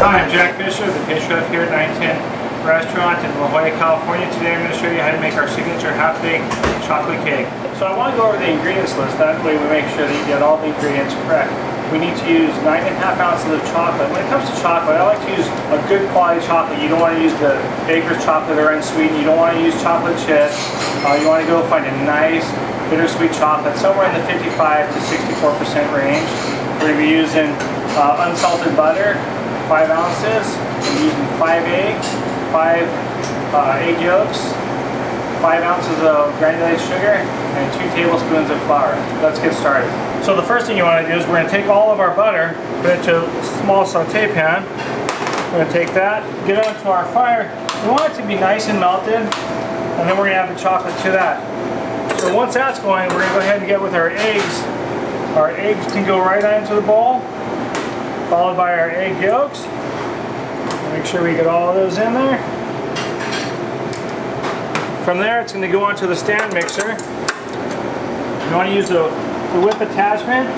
Hi, I'm Jack Fisher, the pastry chef here at 910 Restaurant in La Jolla, California. Today I'm going to show you how to make our signature half-baked chocolate cake. So I want to go over the ingredients list, that way we make sure that you get all the ingredients correct. We need to use 9.5 ounces of chocolate. When it comes to chocolate, I like to use a good quality chocolate. You don't want to use the baker's chocolate or unsweetened. You don't want to use chocolate chips. You want to go find a nice bittersweet chocolate, somewhere in the 55 to 64% range. We're going to be using unsalted butter, 5 ounces. I'm using 5 eggs, 5 egg yolks, 5 ounces of granulated sugar, and 2 tablespoons of flour. Let's get started. So the first thing you want to do is we're going to take all of our butter, put it into a small saute pan. We're going to take that, get it onto our fire. We want it to be nice and melted, and then we're going to add the chocolate to that. So once that's going, we're going to go ahead and get with our eggs. Our eggs can go right into the bowl, followed by our egg yolks. Make sure we get all of those in there. From there, it's going to go onto the stand mixer. You want to use the whip attachment.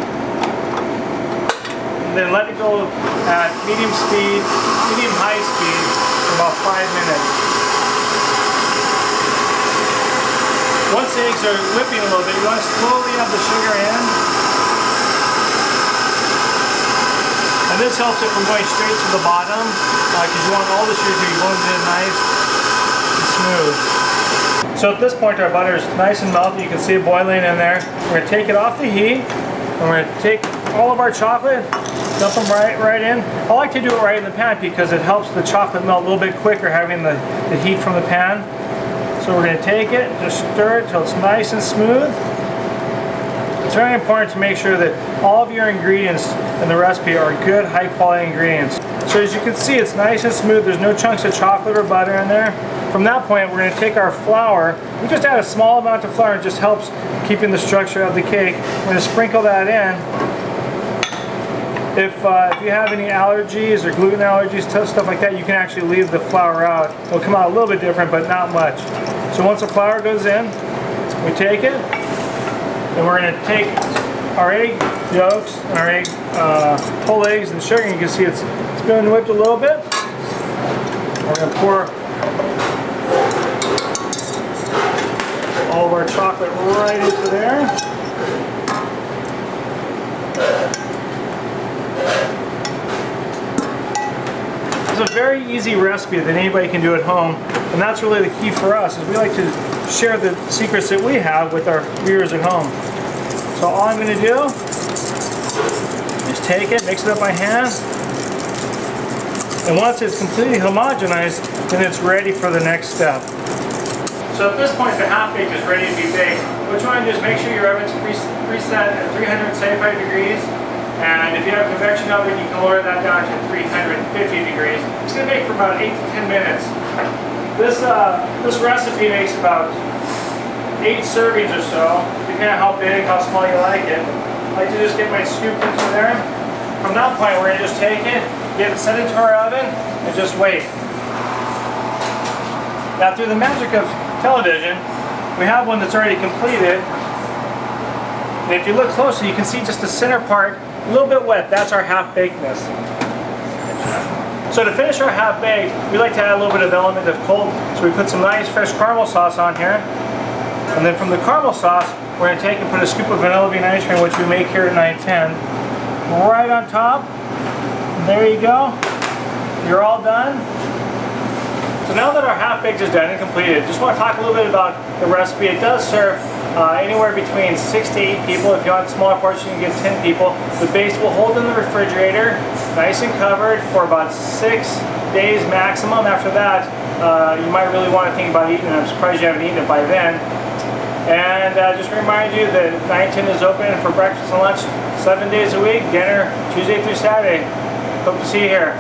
And then let it go at medium-high speed for about 5 minutes. Once the eggs are whipping a little bit, you want to slowly add the sugar in. And this helps it from going straight to the bottom, because you want all the sugar to be going in nice and smooth. So at this point our butter is nice and melted. You can see it boiling in there. We're going to take it off the heat, and we're going to take all of our chocolate, dump them right in. I like to do it right in the pan because it helps the chocolate melt a little bit quicker having the heat from the pan. So we're going to take it, just stir it till it's nice and smooth. It's very important to make sure that all of your ingredients in the recipe are good, high quality ingredients. So as you can see, it's nice and smooth. There's no chunks of chocolate or butter in there. From that point, we're going to take our flour. We just add a small amount of flour. It just helps keeping the structure of the cake. We're going to sprinkle that in. If you have any allergies or gluten allergies, stuff like that, you can actually leave the flour out. It'll come out a little bit different, but not much. So once the flour goes in, we take it, and we're going to take our egg yolks and our whole eggs and sugar. You can see it's been whipped a little bit. We're going to pour all of our chocolate right into there. It's a very easy recipe that anybody can do at home, and that's really the key for us, is we like to share the secrets that we have with our viewers at home. So all I'm going to do is take it, mix it up by hand, and once it's completely homogenized, then it's ready for the next step. So at this point the half bake is ready to be baked. What you want to do is make sure your oven's preset at 375 degrees. And if you have a convection oven, you can lower that down to 350 degrees. It's going to bake for about 8 to 10 minutes. This recipe makes about 8 servings or so, depending on how big, how small you like it. I like to just get my scoop into there. From that point, we're going to just take it, set it into our oven, and just wait. Now, through the magic of television, we have one that's already completed. And if you look closely, you can see just the center part a little bit wet. That's our half-bakedness. So to finish our half-baked, we like to add a little bit of element of cold. So we put some nice fresh caramel sauce on here. And then from the caramel sauce, we're going to take and put a scoop of vanilla bean ice cream, which we make here at 910, right on top. There you go. You're all done. So now that our half-baked is done and completed, just want to talk a little bit about the recipe. It does serve anywhere between 6 to 8 people. If you want a smaller portion, you can get 10 people. The base will hold in the refrigerator, nice and covered, for about 6 days maximum. After that, you might really want to think about eating it. I'm surprised you haven't eaten it by then. And just to remind you that 910 is open for breakfast and lunch 7 days a week, dinner Tuesday through Saturday. Hope to see you here.